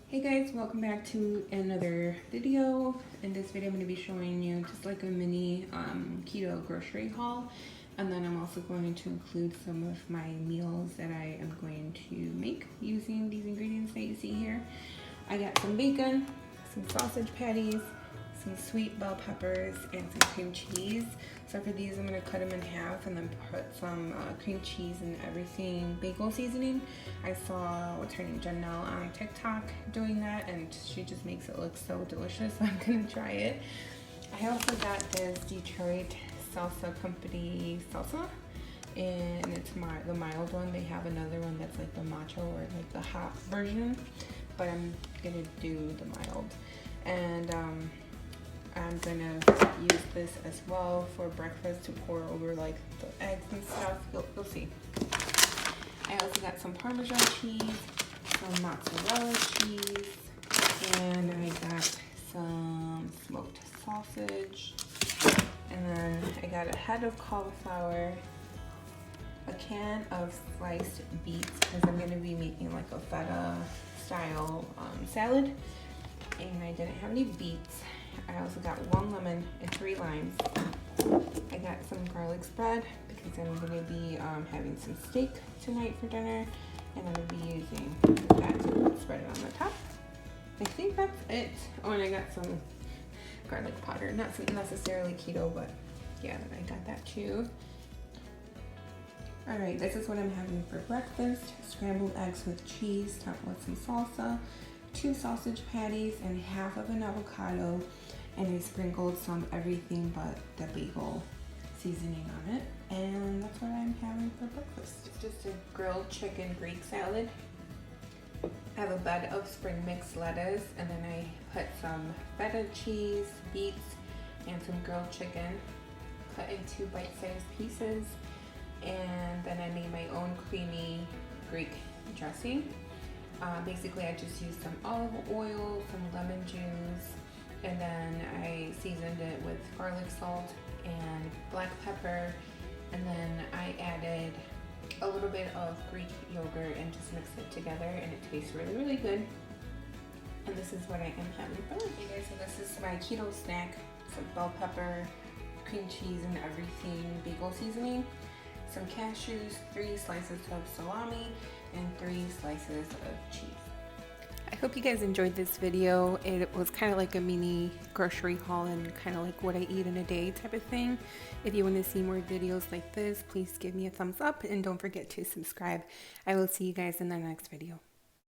Hey guys, welcome back to another video. In this video I'm going to be showing you just like a mini keto grocery haul, and then I'm also going to include some of my meals that I am going to make using these ingredients that you see here. I got some bacon, some sausage patties, some sweet bell peppers, and some cream cheese. So for these I'm going to cut them in half and then put some cream cheese and everything bagel seasoning. I saw what's her name, Janelle, on TikTok doing that, and she just makes it look so delicious, so I'm going to try it. I also got this Detroit Salsa Company salsa, and it's the mild one. They have another one that's like the macho or like the hot version, but I'm going to do the mild. And I'm gonna use this as well for breakfast to pour over like the eggs and stuff. You'll see. I also got some Parmesan cheese, some mozzarella cheese, and I got some smoked sausage. And then I got a head of cauliflower, a can of sliced beets because I'm gonna be making like a feta style salad, and I didn't have any beets. I also got 1 lemon and 3 limes. I got some garlic spread because I'm going to be having some steak tonight for dinner, and I'm going to be using that to spread it on the top. I think that's it. Oh, and I got some garlic powder. Not necessarily keto, but yeah, I got that too. Alright, this is what I'm having for breakfast. Scrambled eggs with cheese topped with some salsa, 2 sausage patties, and half of an avocado, and I sprinkled some everything but the bagel seasoning on it, and that's what I'm having for breakfast. It's just a grilled chicken Greek salad. I have a bed of spring mix lettuce, and then I put some feta cheese, beets, and some grilled chicken cut into bite-sized pieces, and then I made my own creamy Greek dressing. Basically, I just used some olive oil, some lemon juice, and then I seasoned it with garlic salt and black pepper, and then I added a little bit of Greek yogurt and just mixed it together, and it tastes really, really good. And this is what I am having for lunch. Okay, so this is my keto snack: some bell pepper, cream cheese and everything, bagel seasoning, some cashews, 3 slices of salami, and 3 slices of cheese. I hope you guys enjoyed this video. It was kind of like a mini grocery haul and kind of like what I eat in a day type of thing. If you want to see more videos like this, please give me a thumbs up and don't forget to subscribe. I will see you guys in the next video.